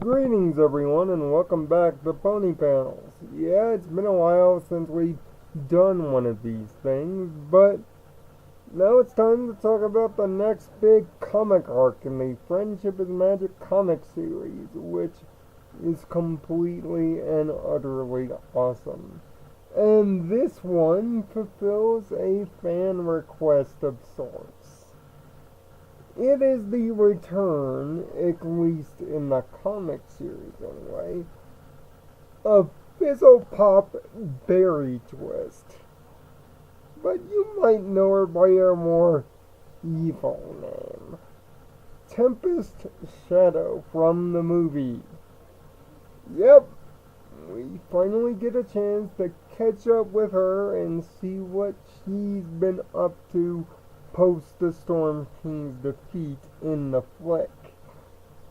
Greetings everyone and welcome back to Pony Panels. Yeah, it's been a while since we've done one of these things, but now it's time to talk about the next big comic arc in the Friendship is Magic comic series, which is completely and utterly awesome. And this one fulfills a fan request of sorts. It is the return, at least in the comic series anyway, of Fizzle Pop Berry Twist. But you might know her by her more evil name, Tempest Shadow from the movie. Yep, we finally get a chance to catch up with her and see what she's been up to post the Storm King's defeat in the flick.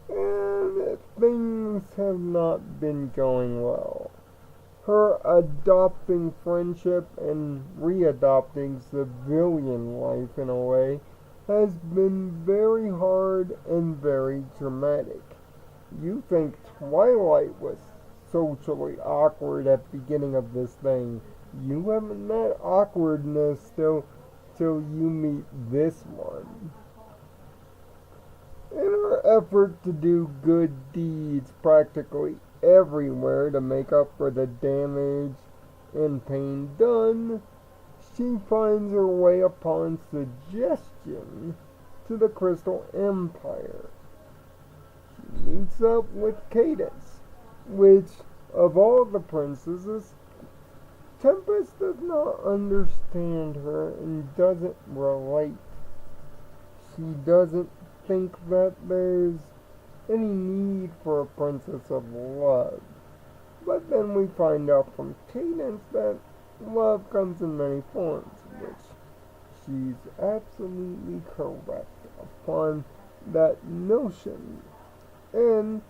And things have not been going well. Her adopting friendship and readopting civilian life in a way has been very hard and very dramatic. You think Twilight was socially awkward at the beginning of this thing. You haven't met awkwardness till you meet this one. In her effort to do good deeds practically everywhere to make up for the damage and pain done, she finds her way upon suggestion to the Crystal Empire. She meets up with Cadence, which, of all the princesses, Tempest does not understand her and doesn't relate. She doesn't think that there's any need for a princess of love. But then we find out from Cadence that love comes in many forms, which she's absolutely correct upon that notion. And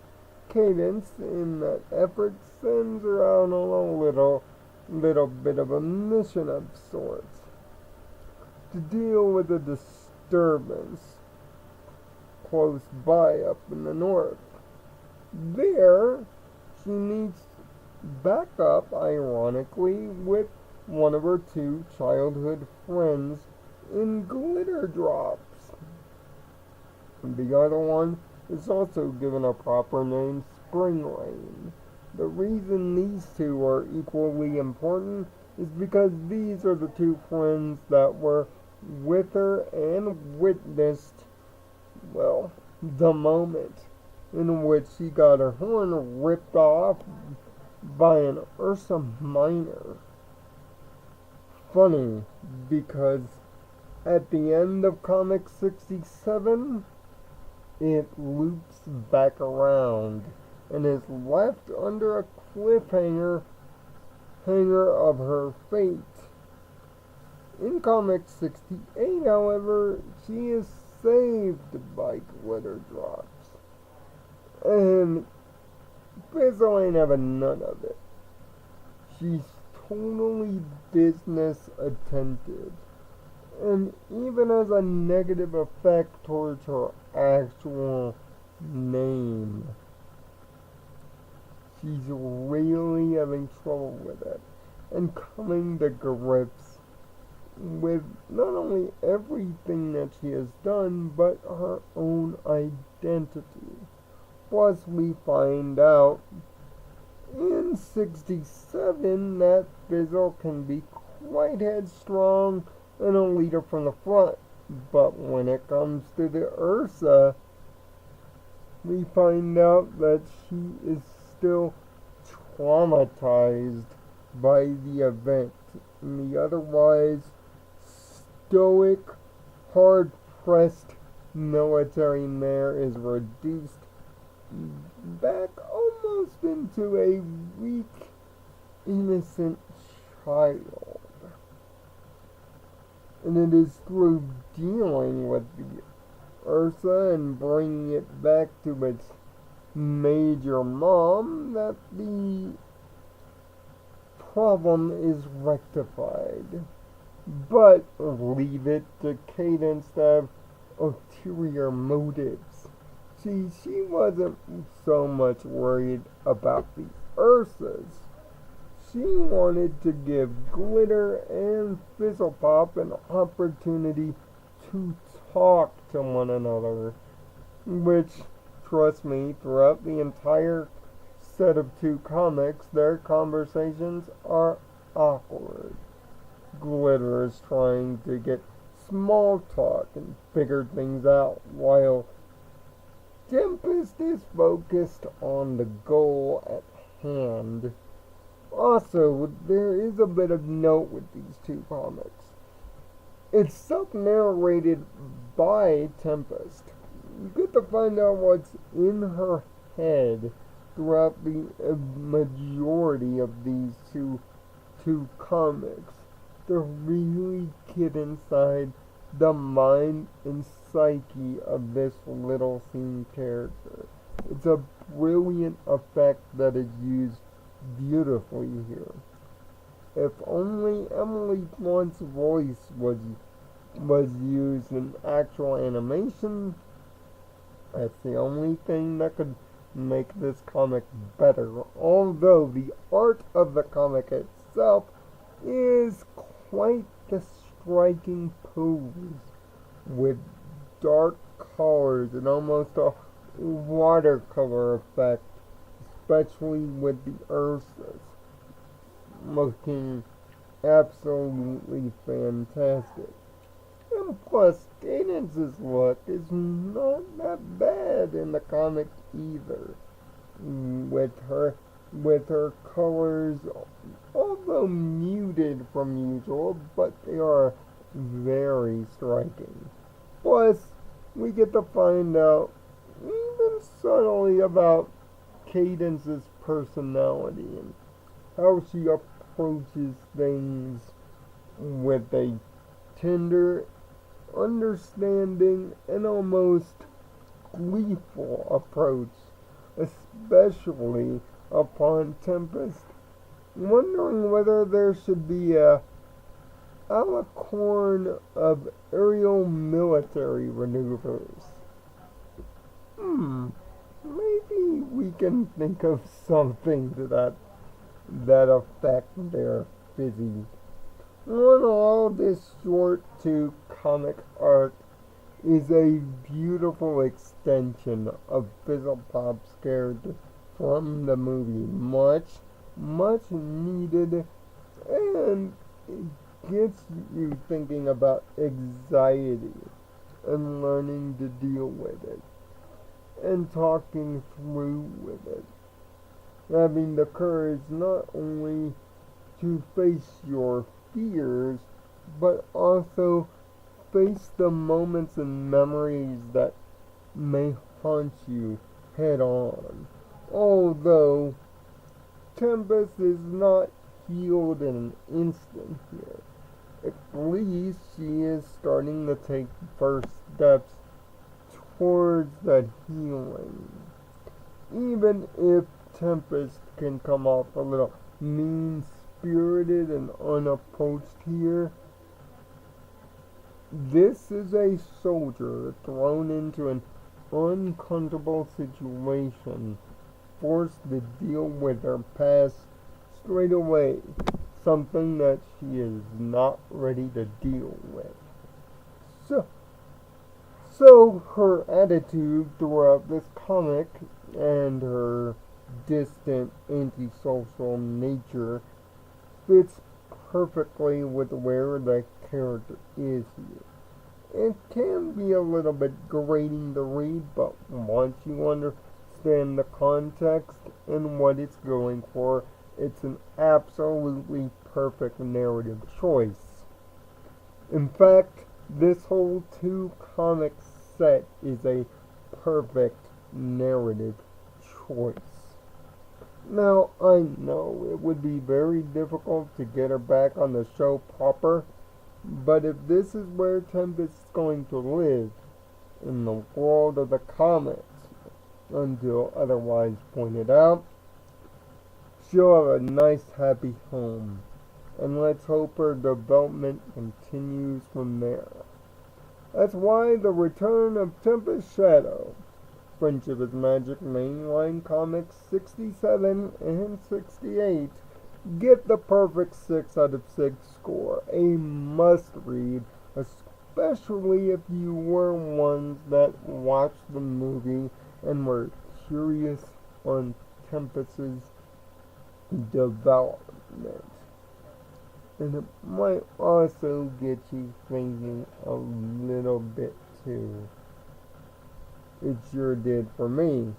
Cadence, in that effort, sends her out on a little bit of a mission of sorts to deal with a disturbance close by up in the north. There, she meets back up, ironically, with one of her two childhood friends in Glitter Drops. The other one is also given a proper name, Spring Rain. The reason these two are equally important is because these are the two friends that were with her and witnessed, well, the moment in which she got her horn ripped off by an Ursa Minor. Funny, because at the end of comic 67, it loops back around and is left under a cliffhanger of her fate. In comic 68, however, she is saved by Glitter Drops. And Fizzle ain't having none of it. She's totally business attentive, and even has a negative effect towards her actual name. She's really having trouble with it and coming to grips with not only everything that she has done, but her own identity. Plus, we find out in 67 that Fizzle can be quite headstrong and a leader from the front. But when it comes to the Ursa, we find out that she is still traumatized by the event. And the otherwise stoic, hard-pressed military mare is reduced back almost into a weak, innocent child. And it is through dealing with the Ursa and bringing it back to its major mom that the problem is rectified. But leave it to Cadence to have ulterior motives. See, she wasn't so much worried about the Ursas. She wanted to give Glitter and Fizzlepop an opportunity to talk to one another, which, trust me, throughout the entire set of 2 comics, their conversations are awkward. Glitter is trying to get small talk and figure things out, while Tempest is focused on the goal at hand. Also, there is a bit of note with these 2 comics. It's self-narrated by Tempest. You get to find out what's in her head throughout the majority of these two comics to really get inside the mind and psyche of this little scene character. It's a brilliant effect that is used beautifully here. If only Emily Blunt's voice was used in actual animation, that's the only thing that could make this comic better. Although the art of the comic itself is quite the striking pose, with dark colors and almost a watercolor effect, especially with the Ursas looking absolutely fantastic. And plus, Cadence's look is not that bad in the comic either. With her colors, although muted from usual, but they are very striking. Plus, we get to find out even subtly about Cadence's personality and how she approaches things with a tender, understanding, and almost gleeful approach, especially upon Tempest wondering whether there should be a alicorn of aerial military maneuvers. Maybe we can think of something to that effect there, Fizzy. On all, this short 2 comic arc is a beautiful extension of Fizzlepop's character from the movie. Much needed, and it gets you thinking about anxiety and learning to deal with it and talking through with it. Having the courage not only to face your fears, but also face the moments and memories that may haunt you head on. Although Tempest is not healed in an instant here, at least she is starting to take first steps towards that healing. Even if Tempest can come off a little mean-spirited and unapproached here, this is a soldier thrown into an uncomfortable situation, forced to deal with her past straight away, something that she is not ready to deal with. So her attitude throughout this comic and her distant, antisocial nature fits perfectly with where the character is here. It can be a little bit grating to read, but once you understand the context and what it's going for, it's an absolutely perfect narrative choice. In fact, this whole 2 comic set is a perfect narrative choice. Now, I know it would be very difficult to get her back on the show proper, but if this is where Tempest is going to live, in the world of the comics, until otherwise pointed out, she'll have a nice happy home, and let's hope her development continues from there. That's why the return of Tempest Shadow Friendship is Magic Mainline Comics 67 and 68 get the perfect 6 out of 6 score. A must read, especially if you were ones that watched the movie and were curious on Tempest's development. And it might also get you thinking a little bit too. It sure did for me.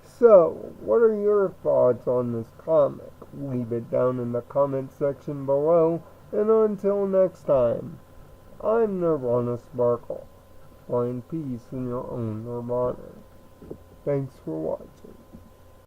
So, what are your thoughts on this comic? Leave it down in the comment section below. And until next time, I'm Nirvana Sparkle. Find peace in your own Nirvana. Thanks for watching.